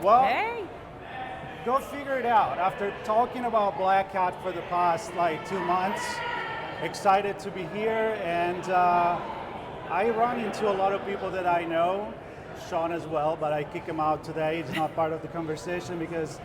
Well, Hey. go figure it out. After talking about Black Hat for the past 2 months, excited to be here, and I run into a lot of people that I know, Sean as well, but I kick him out today. He's not part of the conversation because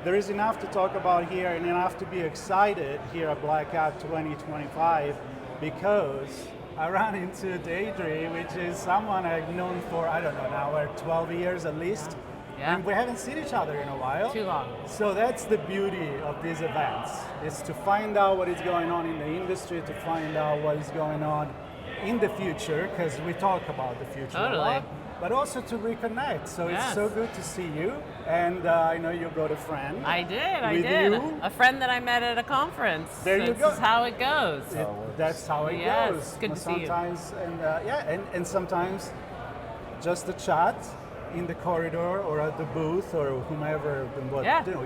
there is enough to talk about here and enough to be excited here at Black Hat 2025, because I ran into Deidre, which is someone I've known for, I don't know now, 12 years at least. Yeah. And we haven't seen each other in a while. Too long. So that's the beauty of these events, is to find out what is going on in the industry, to find out what is going on in the future, because we talk about the future a lot, but also to reconnect. So It's so good to see you, and I know you brought a friend. I did. You. A friend that I met at a conference. There you go. That's how it goes. That's how it Yes, goes. good to see you. Sometimes, and sometimes just a chat in the corridor or at the booth or whomever,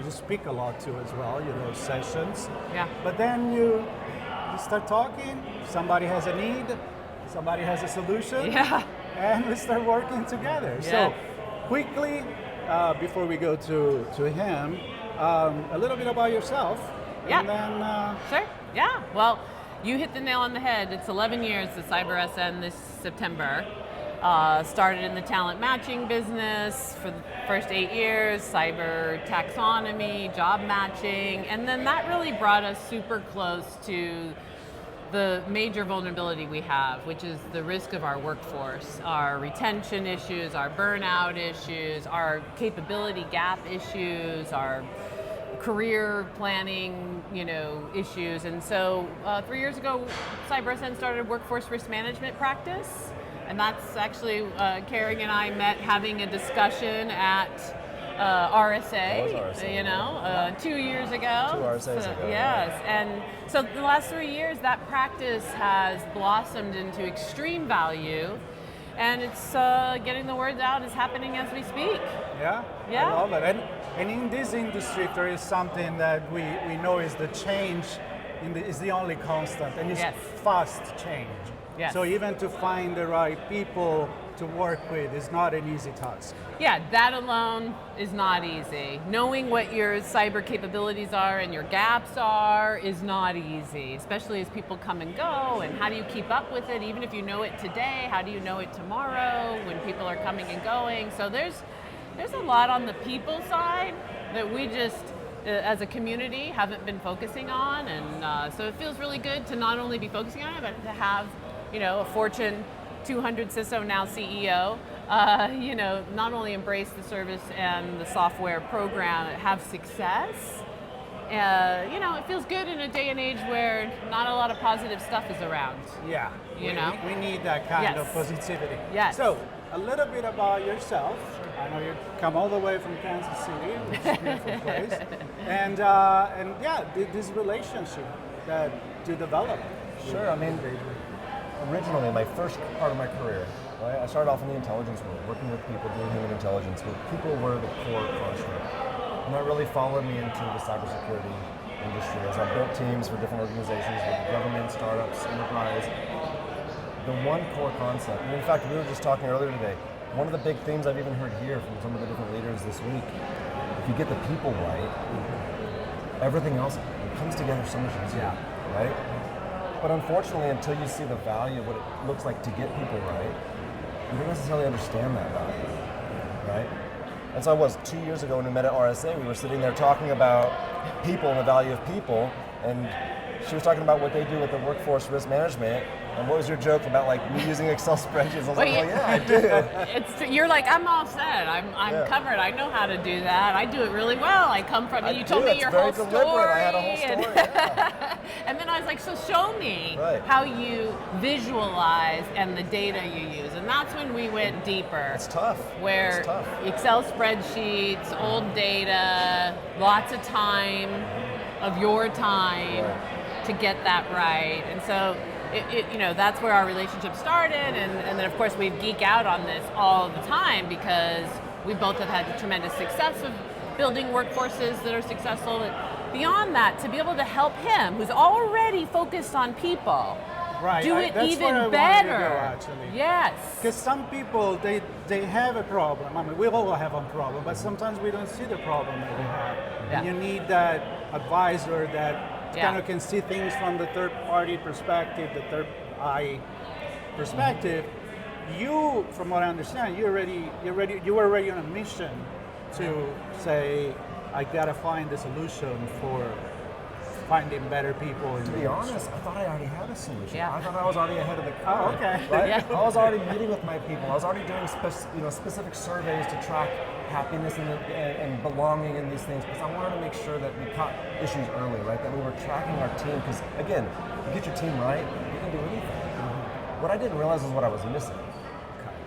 you speak a lot to as well, sessions. Yeah. But then you start talking, somebody has a need, somebody has a solution, and we start working together. Yeah. So quickly, before we go to him, a little bit about yourself. Yeah. And then, Sure. Yeah. Well, you hit the nail on the head. It's 11 years to CyberSN this September. Started in the talent matching business for the first 8 years, cyber taxonomy, job matching, and then that really brought us super close to the major vulnerability we have, which is the risk of our workforce, our retention issues, our burnout issues, our capability gap issues, our career planning, issues. And so 3 years ago, CyberSN started a workforce risk management practice. And that's actually, Carraig and I met having a discussion at RSA, 2 years ago. 2 RSAs ago. Yes, and so the last 3 years, that practice has blossomed into extreme value, and it's getting the word out, is happening as we speak. Yeah, I love it. And in this industry, if there is something that we know is the change, is the only constant, and it's fast change. Yes. So even to find the right people to work with is not an easy task. Yeah, that alone is not easy. Knowing what your cyber capabilities are and your gaps are is not easy, especially as people come and go, and how do you keep up with it? Even if you know it today, how do you know it tomorrow when people are coming and going? So there's a lot on the people side that we just, as a community, haven't been focusing on, and so it feels really good to not only be focusing on it, but to have a Fortune 200 CISO, now CEO, not only embrace the service and the software program, have success. It feels good in a day and age where not a lot of positive stuff is around. Yeah, we need that kind of positivity. Yes. So, a little bit about yourself. I know you come all the way from Kansas City, which is a beautiful place. And this relationship that you developed. Sure, originally, my first part of my career, I started off in the intelligence world, working with people, doing human intelligence, where people were the core construct. And that really followed me into the cybersecurity industry as I built teams for different organizations, with government, startups, enterprise. The one core concept, and in fact, we were just talking earlier today, one of the big themes I've even heard here from some of the different leaders this week, if you get the people right, everything else comes together so much easier, right? But unfortunately, until you see the value of what it looks like to get people right, you don't necessarily understand that value, right? And so I was 2 years ago when we met at RSA, we were sitting there talking about people and the value of people, and she was talking about what they do with the workforce risk management. And what was your joke about me using Excel spreadsheets? I was I do. You're like, I'm all set. I'm covered. I know how to do that. I do it really well. I come from. You told me your whole story. I had a whole story. And then I was like, so show me how you visualize and the data you use. And that's when we went deeper. It's tough. Where Excel spreadsheets, old data, lots of time of your time to get that right. And so that's where our relationship started, and then of course we geek out on this all the time because we both have had tremendous success of building workforces that are successful. Beyond that, to be able to help him, who's already focused on people, Right. Do it that's where I even wanted better. to go, actually. Yes. Because some people, they have a problem. I mean, we all have a problem, but sometimes we don't see the problem that we have. Yeah. And you need that advisor that Yeah. kind of can see things from the third party perspective, the third eye perspective. You, from what I understand, you were already on a mission to say, I gotta find the solution for finding better people. To be honest, I thought I already had a solution. Yeah. I thought I was already ahead of the curve. Oh, okay. Right? Yeah. I was already meeting with my people. I was already doing specific surveys to track happiness and belonging in these things, because I wanted to make sure that we caught issues early, right? That we were tracking our team, because again, you get your team right, you can do anything. What I didn't realize is what I was missing.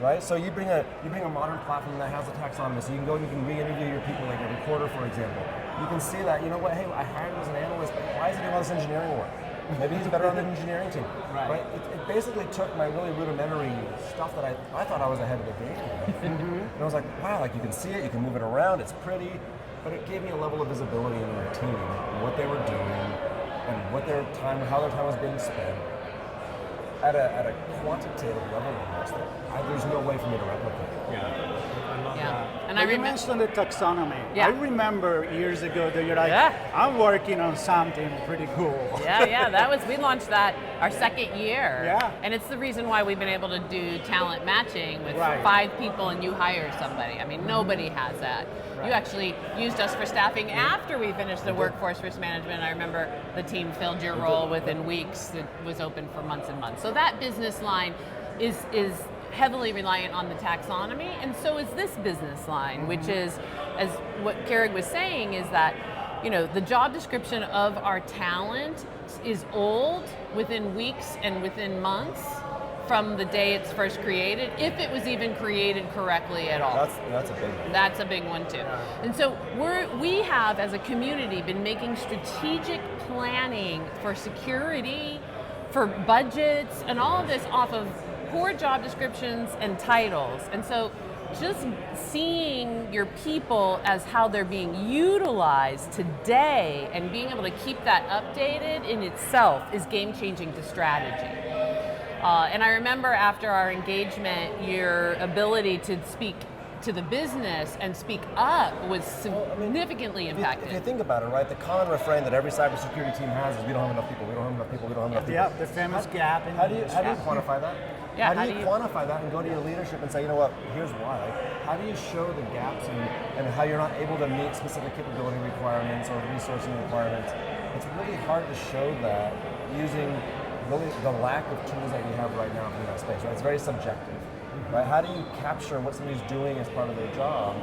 Right? So you bring a modern platform that has a taxonomy, so you can go and you can re-interview your people, like a recorder, for example. You can see that, you know what, hey, I hired him as an analyst, but why is he doing all this engineering work? Maybe he's better on the engineering team. Right? It basically took my really rudimentary stuff that I thought I was ahead of the game. And I was like, wow, like you can see it, you can move it around, it's pretty, but it gave me a level of visibility in my team, what they were doing, and what their time, how their time was being spent. At a quantitative level almost, there's no way for me to replicate. Yeah, I love Yeah. that. And But you mentioned the taxonomy. Yeah. I remember years ago that you're like, Yeah. I'm working on something pretty cool. Yeah, we launched that our second year. Yeah. And it's the reason why we've been able to do talent matching with Right. 5 people and you hire somebody. I mean, nobody has that. Right. You actually used us for staffing after we finished the workforce risk management. I remember the team filled your role within weeks. It was open for months and months. So that business line is heavily reliant on the taxonomy, and so is this business line, which is, as what Carraig was saying, is that, you know, the job description of our talent is old within weeks and within months from the day it's first created, if it was even created correctly at all. That's a big one. That's a big one too. And so we have, as a community, been making strategic planning for security, for budgets, and all of this off of poor job descriptions and titles. And so just seeing your people as how they're being utilized today and being able to keep that updated in itself is game-changing to strategy. And I remember after our engagement, your ability to speak to the business and speak up was significantly impacted. If you think about it, right, the common refrain that every cybersecurity team has is we don't have enough people, we don't have enough people, we don't have enough people. Yeah, the famous gap. How do you quantify that? Yeah, how do you quantify that and go to your leadership and say, you know what, here's why. How do you show the gaps and how you're not able to meet specific capability requirements or resourcing requirements? It's really hard to show that using really the lack of tools that we have right now in that space, right? It's very subjective, right? How do you capture what somebody's doing as part of their job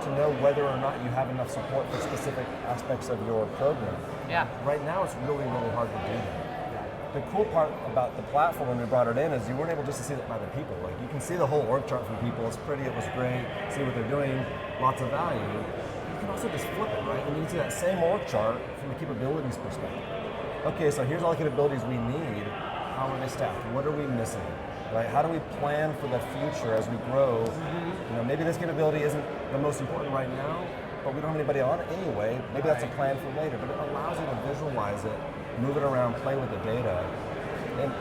to know whether or not you have enough support for specific aspects of your program? Yeah. Right now, it's really, really hard to do that. The cool part about the platform when we brought it in is you weren't able just to see that by the people. Like, you can see the whole org chart from people. It's pretty, it was great, see what they're doing, lots of value. You can also just flip it, right? And you can see that same org chart from the capabilities perspective. Okay, so here's all the capabilities we need. How are they staffed? What are we missing? Right? How do we plan for the future as we grow? You know, maybe this capability isn't the most important right now, but we don't have anybody on it anyway. Maybe that's a plan for later, but it allows you to visualize it, move it around, play with the data, and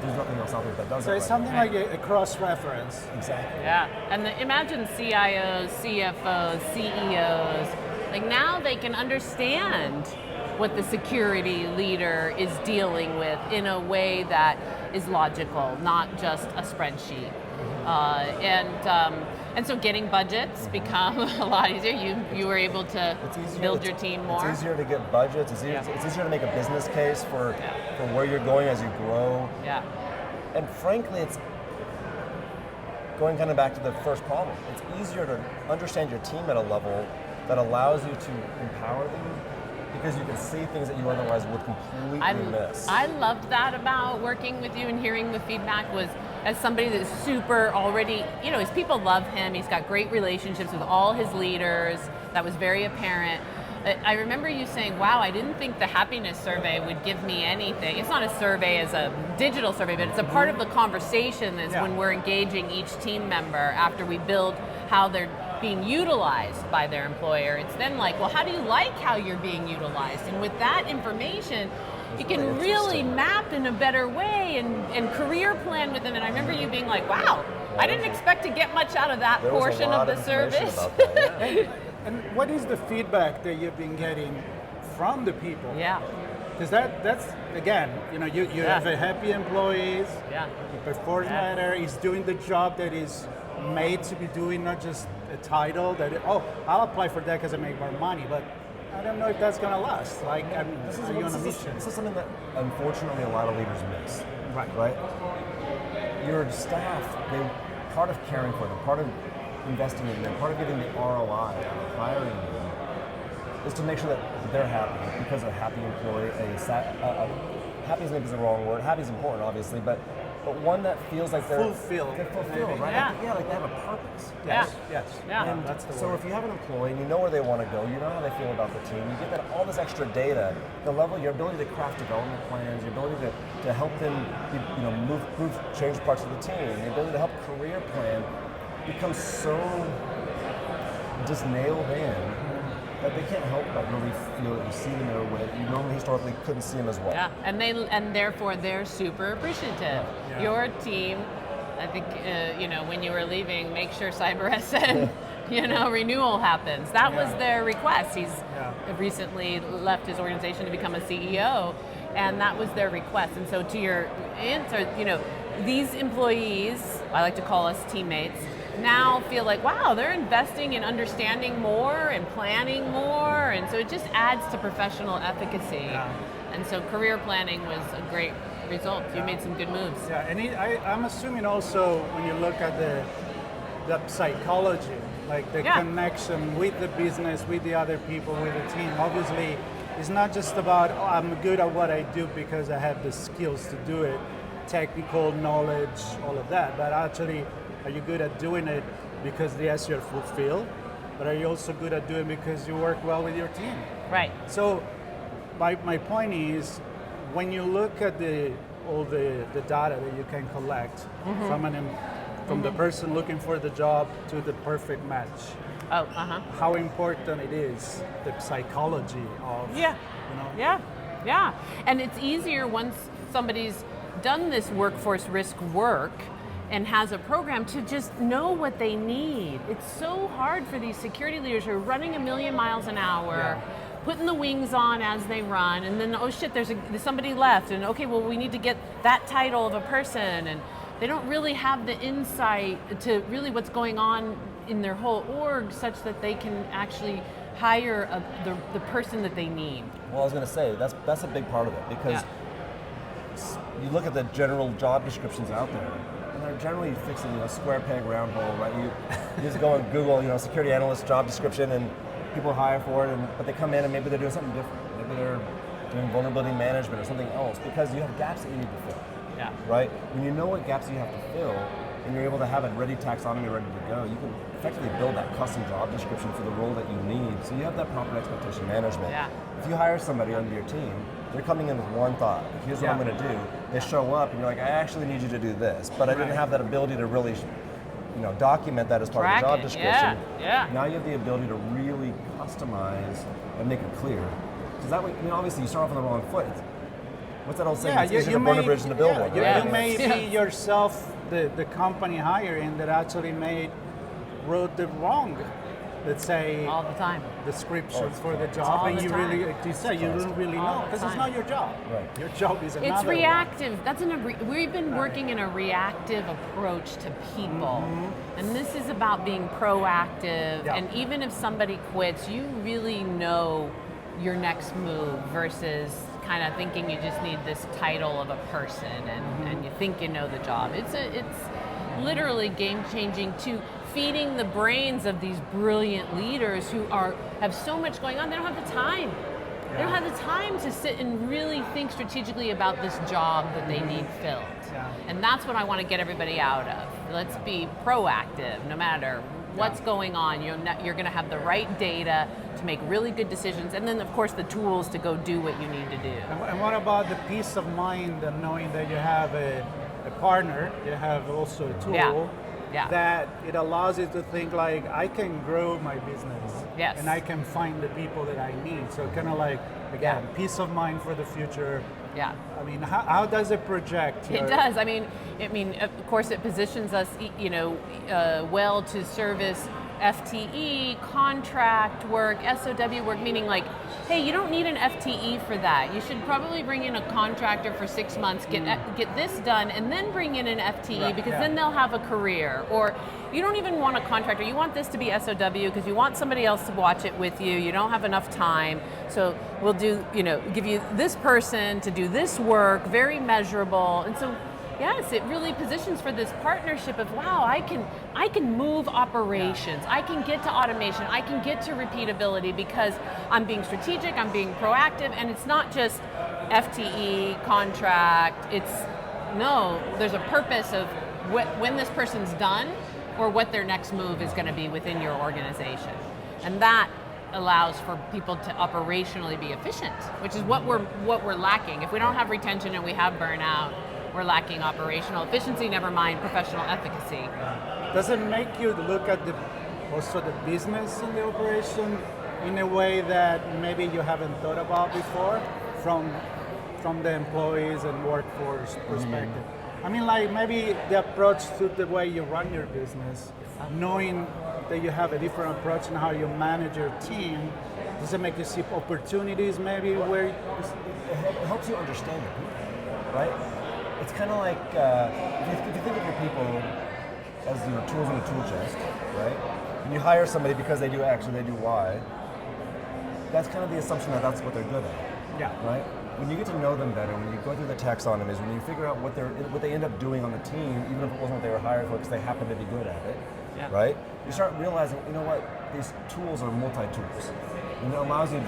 there's nothing else out there that does So that. it's something like a cross-reference. Exactly. Yeah, and imagine CIOs, CFOs, CEOs, like now they can understand what the security leader is dealing with in a way that is logical, not just a spreadsheet. And so getting budgets become a lot easier. You were able to build your team more. It's easier to get budgets. It's easier to make a business case for where you're going as you grow. Yeah. And frankly, it's going kind of back to the first problem. It's easier to understand your team at a level that allows you to empower them, because you can see things that you otherwise would completely miss. I loved that about working with you and hearing the feedback was, as somebody that's super already, you know, his people love him, he's got great relationships with all his leaders, that was very apparent. I remember you saying, wow, I didn't think the happiness survey would give me anything. It's not a survey as a digital survey, but it's a part of the conversation is when we're engaging each team member after we build how they're being utilized by their employer. It's then like, well, how do you like how you're being utilized? And with that information, you can really map in a better way and career plan with them. And I remember you being like, wow, I didn't expect to get much out of that portion of the service. About that, yeah. And what is the feedback that you've been getting from the people? Yeah. Because that's, again, you have a happy employees, Yeah. he performs better, he's doing the job that is made to be doing, not just a title that, I'll apply for that because I make more money, but I don't know if that's going to last. Like, I mean, This are you on a mission? is something that unfortunately a lot of leaders miss. Right? Your staff, part of caring for them, part of investing in them, part of getting the ROI out of hiring them is to make sure that they're happy, because a happy employee, happy is maybe the wrong word. Happy is important, obviously, but one that feels like they're fulfilled, right? Yeah. Like they have a purpose. Yes. Yeah. And that's the so word. if you have an employee and you know where they want to go, you know how they feel about the team, you get all this extra data, your ability to craft development plans, your ability to help them, move, change parts of the team, the ability to help career plan becomes so just nailed in that they can't help but really feel that you see them in a way that you normally historically couldn't see them as well. Yeah, and therefore they're super appreciative. Yeah. Your team, I think, when you were leaving, make sure CyberSN, renewal happens. That was their request. He's recently left his organization to become a CEO, and that was their request. And so to your answer, these employees, I like to call us teammates, now feel like, wow, they're investing in understanding more and planning more, and so it just adds to professional efficacy. Yeah. And so career planning was a great result. You made some good moves. Yeah, and I'm assuming also when you look at the psychology, like the connection with the business, with the other people, with the team, obviously it's not just about, I'm good at what I do because I have the skills to do it, technical knowledge, all of that, but actually, are you good at doing it because yes, you're fulfilled, but are you also good at doing it because you work well with your team? Right. So my point is, when you look at all the data that you can collect from the person looking for the job to the perfect match, how important it is, the psychology of, Yeah. And it's easier once somebody's done this workforce risk work and has a program to just know what they need. It's so hard for these security leaders who are running 1,000,000 miles an hour, putting the wings on as they run, and then, oh shit, there's somebody left, and okay, well, we need to get that title of a person, and they don't really have the insight to really what's going on in their whole org such that they can actually hire the person that they need. Well, I was going to say, that's a big part of it, because you look at the general job descriptions out there, and they're generally fixing square peg round hole, right? You just go and Google, security analyst job description, and people hire for it, but they come in and maybe they're doing something different. Maybe they're doing vulnerability management or something else, because you have gaps that you need to fill. Yeah. Right? When you know what gaps you have to fill, and you're able to have a ready taxonomy ready to go, you can effectively build that custom job description for the role that you need. So you have that proper expectation management. Yeah. If you hire somebody under your team, they're coming in with one thought. Here's what I'm going to do. They show up, and you're like, I actually need you to do this, but I didn't have that ability to really, document that as part of the job description. Yeah. Now you have the ability to really customize and make it clear. Because that way, obviously you start off on the wrong foot. What's that old saying? It's easier to burn a bridge than to build one. You may be yourself the company hiring that actually wrote the wrong, let's say, all the time, descriptions for the job, and you don't really know, because it's not your job. Right. Your job is another. It's reactive. We've been working in a reactive approach to people, and this is about being proactive. Yeah. And even if somebody quits, you really know your next move versus kind of thinking you just need this title of a person and you think you know the job. It's literally game changing to feeding the brains of these brilliant leaders who have so much going on. They don't have the time. They don't have the time to sit and really think strategically about this job that they need filled. Yeah. And that's what I want to get everybody out of. Let's be proactive no matter what's going on. You're going to have the right data to make really good decisions, and then of course the tools to go do what you need to do. And what about the peace of mind of knowing that you have a partner, you have also a tool that it allows you to think like, I can grow my business, and I can find the people that I need. So kind of like, again, peace of mind for the future, Yeah. I mean, how does it project? It does. I mean, of course, it positions us, well to service FTE, contract work, SOW work, meaning like, hey, you don't need an FTE for that. You should probably bring in a contractor for 6 months, get this done, and then bring in an FTE because then they'll have a career. Or you don't even want a contractor. You want this to be SOW because you want somebody else to watch it with you. You don't have enough time. So we'll give you this person to do this work, very measurable. And so yes, it really positions for this partnership of, wow, I can move operations, I can get to automation, I can get to repeatability because I'm being strategic, I'm being proactive, and it's not just FTE, contract, there's a purpose of when this person's done or what their next move is going to be within your organization. And that allows for people to operationally be efficient, which is what we're lacking. If we don't have retention and we have burnout, we're lacking operational efficiency, never mind professional efficacy. Does it make you look at also the business in the operation in a way that maybe you haven't thought about before from the employees and workforce perspective? I mean, like maybe the approach to the way you run your business, knowing that you have a different approach in how you manage your team, does it make you see opportunities maybe where it helps you understand the people, right? It's kind of like, if you think of your people as tools in a tool chest, right? And you hire somebody because they do X or they do Y, that's kind of the assumption that that's what they're good at, right? When you get to know them better, when you go through the taxonomies, when you figure out what they end up doing on the team, even if it wasn't what they were hired for because they happen to be good at it, right? You start realizing, you know what, these tools are multi-tools. And it allows you to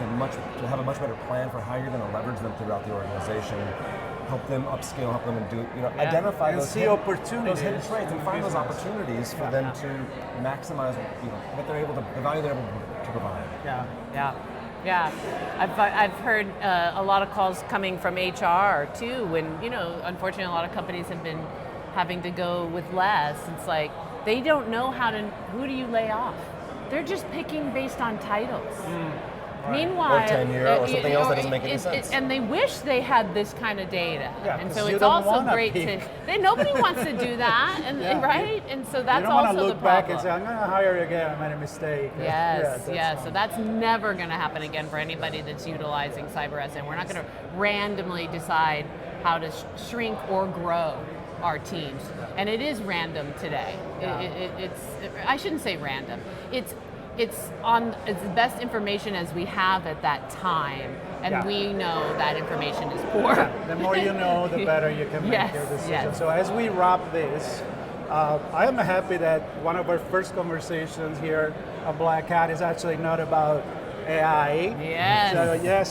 have a much better plan for how you're going to leverage them throughout the organization, help them upscale, help them identify and those opportunities, those hidden traits, and find those opportunities for them to maximize, what they're able to, the value they're able to provide. Yeah. I've heard a lot of calls coming from HR too, when unfortunately a lot of companies have been having to go with less. It's like they don't know who do you lay off? They're just picking based on titles. Meanwhile, or tenure or something else that doesn't make any sense. And they wish they had this kind of data. And so it's don't also great nobody wants to do that, right? And so that's also the problem. You don't want to look back and say, I'm going to hire you again, I made a mistake. Yes. So that's never going to happen again for anybody that's utilizing CyberSN. We're not going to randomly decide how to shrink or grow our teams. And it is random today. I shouldn't say random. It's the best information as we have at that time, and we know that information is poor. The more you know, the better you can make your decision. Yes. So as we wrap this, I am happy that one of our first conversations here at Black Hat is actually not about AI. Yes.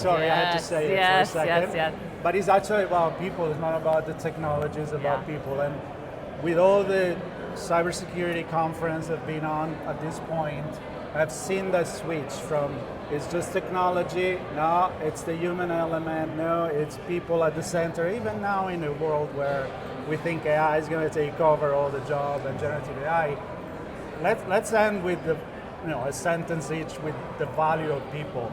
I had to say it for a second. Yes. But it's actually about people. It's not about the technology. It's about people. And with all the cybersecurity conference I've been on at this point, I've seen that switch from it's just technology, no, it's the human element, no, it's people at the center. Even now in a world where we think AI is going to take over all the jobs and generative AI, let's end with a sentence each with the value of people.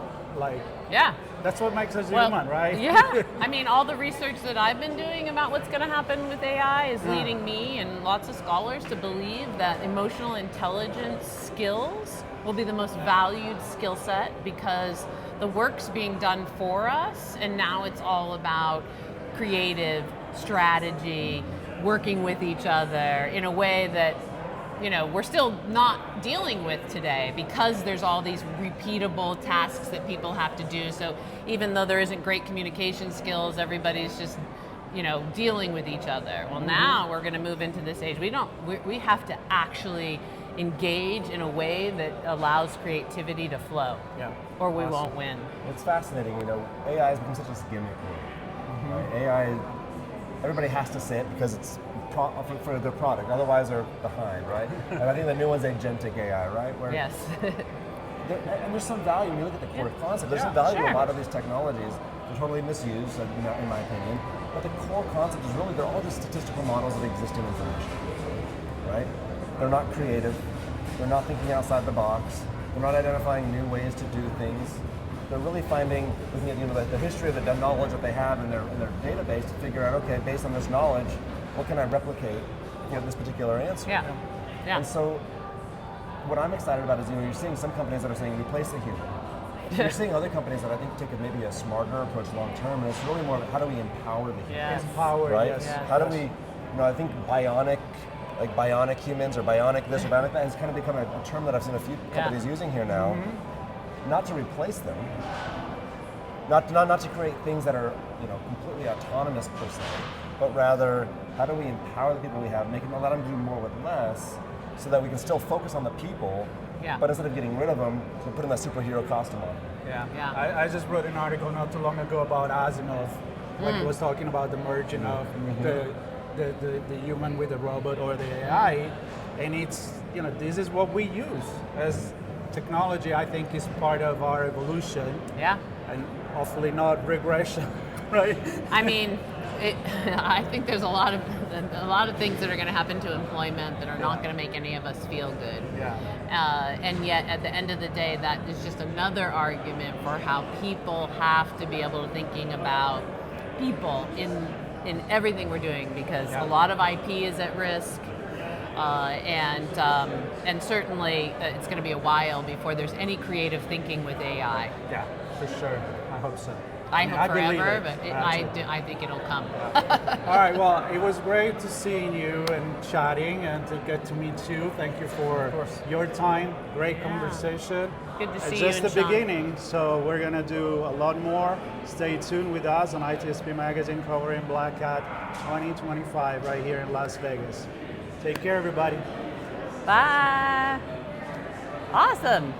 That's what makes us human, right? Yeah. I mean, all the research that I've been doing about what's going to happen with AI is leading me and lots of scholars to believe that emotional intelligence skills will be the most valued skill set because the work's being done for us, and now it's all about creative strategy, working with each other in a way that we're still not dealing with today because there's all these repeatable tasks that people have to do. So even though there isn't great communication skills, everybody's just dealing with each other. Well, now we're going to move into this age. We have to actually engage in a way that allows creativity to flow, or we won't win. It's fascinating, AI has become such a gimmick word. Right? AI, everybody has to say it because it's for their product, otherwise they're behind, right? And I think the new one's agentic AI, right? Yes. And there's some value when you look at the core concept. There's some value in a lot of these technologies. They're totally misused, in my opinion. But the core concept is really they're all just statistical models of existing information, right? They're not creative. They're not thinking outside the box. They're not identifying new ways to do things. they're really finding, looking at the history of the knowledge that they have in their database to figure out, okay, based on this knowledge, what can I replicate for this particular answer? Yeah. Yeah. And so, what I'm excited about is, you're seeing some companies that are saying replace the human. You're seeing other companies that I think take maybe a smarter approach long term, and it's really more how do we empower the human, Yes. Empower, right? yes. Yeah. How do we, I think bionic humans or bionic this or bionic that has kind of become a term that I've seen a few companies using here now. Not to replace them, not to create things that are completely autonomous per se, but rather how do we empower the people we have, let them do more with less, so that we can still focus on the people. Yeah. But instead of getting rid of them, we're putting that superhero costume on. Yeah. Yeah. I just wrote an article not too long ago about Asimov, when he was talking about the merging of the human with the robot or the AI, and it's this is what we use as technology. I think is part of our evolution, Yeah. and hopefully not regression, right? I mean, I think there's a lot of things that are going to happen to employment that are not going to make any of us feel good. Yeah. And yet, at the end of the day, that is just another argument for how people have to be able to thinking about people in everything we're doing, because a lot of IP is at risk, and certainly it's going to be a while before there's any creative thinking with AI. Yeah, for sure. I hope so. I hope believe forever, it. but I think it'll come. All right, well, it was great to seeing you and chatting and to get to meet you. Thank you for your time. Great conversation. Good to It's see you. just the and Sean. beginning, so we're going to do a lot more. Stay tuned with us on ITSP Magazine covering Black Hat 2025 right here in Las Vegas. Take care, everybody. Bye. Awesome.